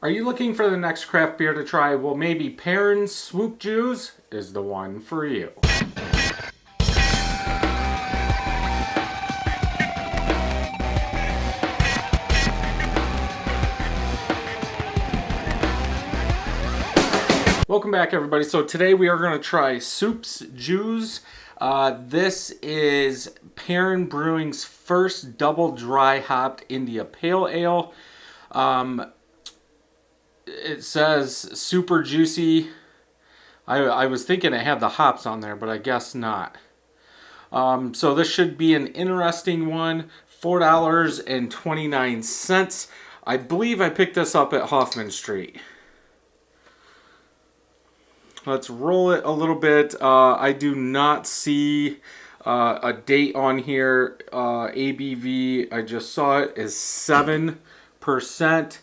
Are you looking for the next craft beer to try? Well, maybe Perrin Soops Joos is the one for you. Welcome back, everybody. So today we are going to try Soops Joos. This is Perrin Brewing's first double dry hopped India Pale Ale. It says super juicy. I was thinking it had the hops on there, but I guess not. So this should be an interesting one. $4.29. I believe I picked this up at Hoffman Street. Let's roll it a little bit. I do not see a date on here. ABV, I just saw it, is 7%.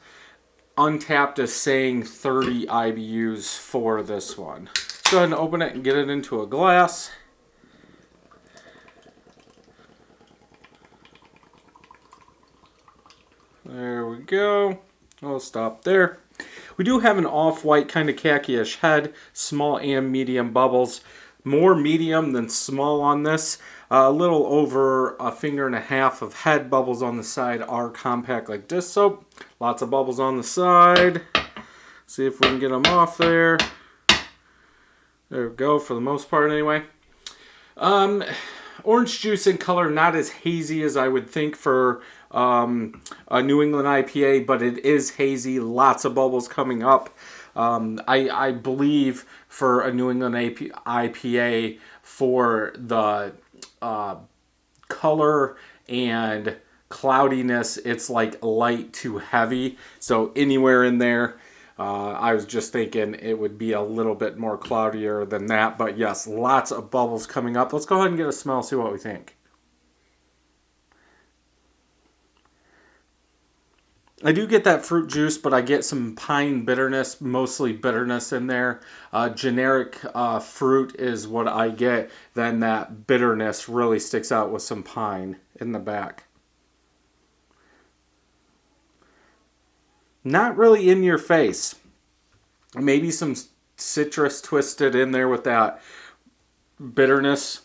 Untapped is saying 30 IBUs for this one. Let's go ahead and open it and get it into a glass. There we go. I'll stop there. We do have an off-white kind of khaki-ish head, small and medium bubbles. More medium than small on this. A little over a finger and a half of head bubbles on the side are compact like this. So lots of bubbles on the side. See if we can get them off there. There we go, for the most part anyway. Orange juice in color, not as hazy as I would think for a New England IPA, but it is hazy. Lots of bubbles coming up. I believe for a New England IPA, for the color and cloudiness, it's like light to heavy. So anywhere in there, I was just thinking it would be a little bit more cloudier than that. But yes, lots of bubbles coming up. Let's go ahead and get a smell, see what we think. I do get that fruit juice, but I get some pine bitterness, mostly bitterness in there. Generic fruit is what I get. Then that bitterness really sticks out with some pine in the back. Not really in your face. Maybe some citrus twisted in there with that bitterness.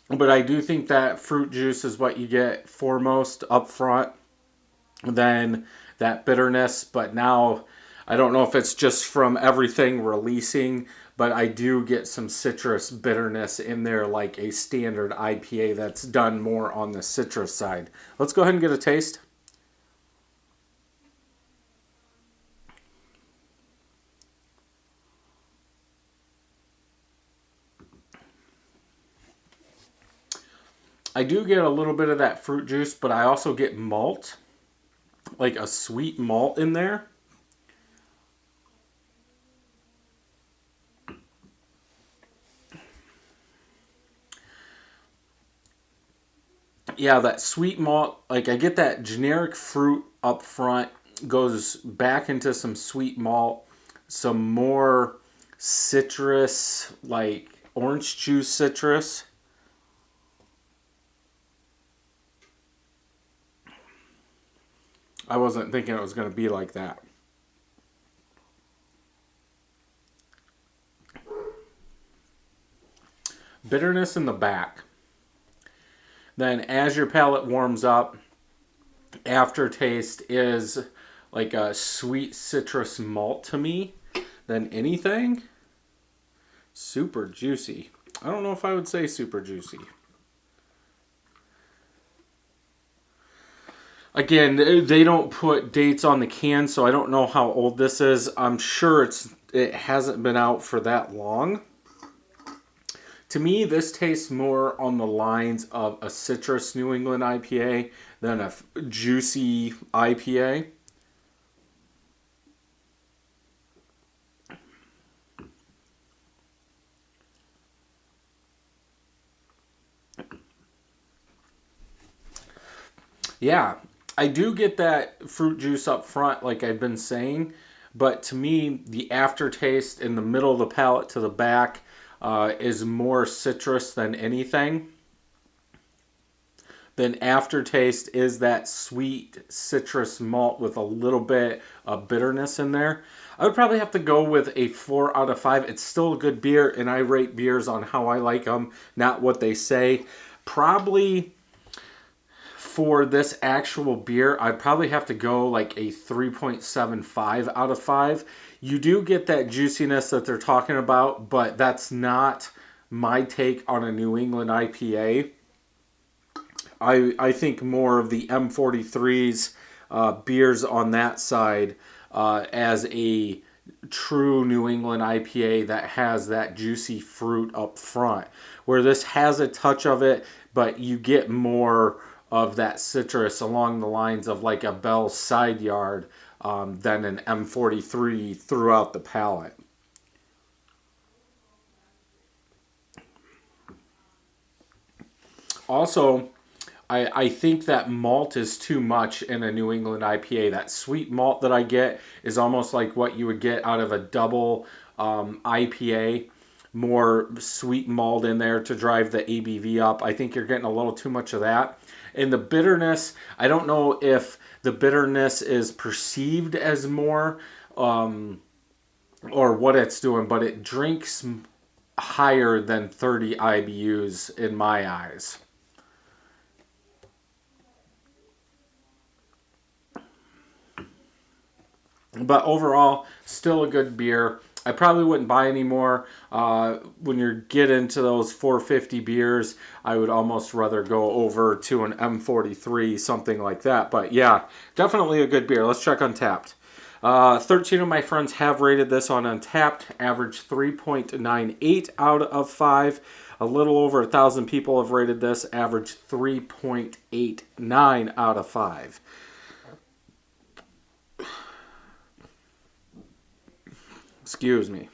But I do think that fruit juice is what you get foremost up front. Then that bitterness, but now I don't know if it's just from everything releasing, but I do get some citrus bitterness in there like a standard IPA that's done more on the citrus side. Let's go ahead and get a taste. I do get a little bit of that fruit juice, but I also get malt. Like a sweet malt in there. Yeah, that sweet malt, like I get that generic fruit up front, goes back into some sweet malt, some more citrus, like orange juice citrus. I wasn't thinking it was going to be like that. Bitterness in the back. Then as your palate warms up, aftertaste is like a sweet citrus malt to me than anything. Super juicy. I don't know if I would say super juicy. Again, they don't put dates on the can, so I don't know how old this is. I'm sure it hasn't been out for that long. To me, this tastes more on the lines of a citrus New England IPA than a juicy IPA. Yeah, I do get that fruit juice up front, like I've been saying, but to me, the aftertaste in the middle of the palate to the back is more citrus than anything. then aftertaste is that sweet citrus malt with a little bit of bitterness in there. I would probably have to go with a 4 out of 5. It's still a good beer, and I rate beers on how I like them, not what they say. Probably for this actual beer, I'd probably have to go like a 3.75 out of 5. You do get that juiciness that they're talking about, but that's not my take on a New England IPA. I think more of the M43's beers on that side as a true New England IPA that has that juicy fruit up front. Where this has a touch of it, but you get more of that citrus along the lines of like a Bell's Side Yard than an M43 throughout the palate. Also, I think that malt is too much in a New England IPA. That sweet malt that I get is almost like what you would get out of a double IPA. More sweet malt in there to drive the ABV up. I think you're getting a little too much of that. And the bitterness, I don't know if the bitterness is perceived as more or what it's doing, but it drinks higher than 30 IBUs in my eyes. But overall, still a good beer. I probably wouldn't buy any more. When you get into those 450 beers, I would almost rather go over to an M43, something like that. But yeah, definitely a good beer. Let's check Untapped. 13 of my friends have rated this on Untapped. Average 3.98 out of 5. A little over 1,000 people have rated this. Average 3.89 out of 5. Excuse me.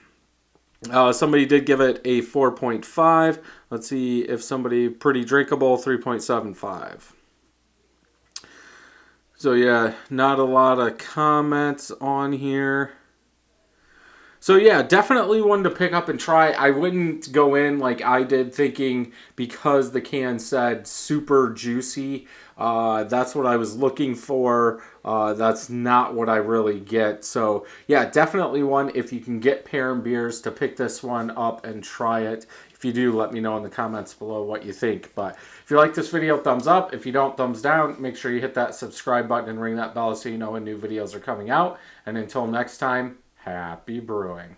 Somebody did give it a 4.5. Let's see if somebody pretty drinkable, 3.75. So yeah, not a lot of comments on here. So yeah, definitely one to pick up and try. I wouldn't go in like I did thinking because the can said super juicy. That's what I was looking for. That's not what I really get. So yeah, definitely one if you can get Perrin beers to pick this one up and try it. If you do, let me know in the comments below what you think. But if you like this video, thumbs up. If you don't, thumbs down. Make sure you hit that subscribe button and ring that bell so you know when new videos are coming out. And until next time, happy brewing.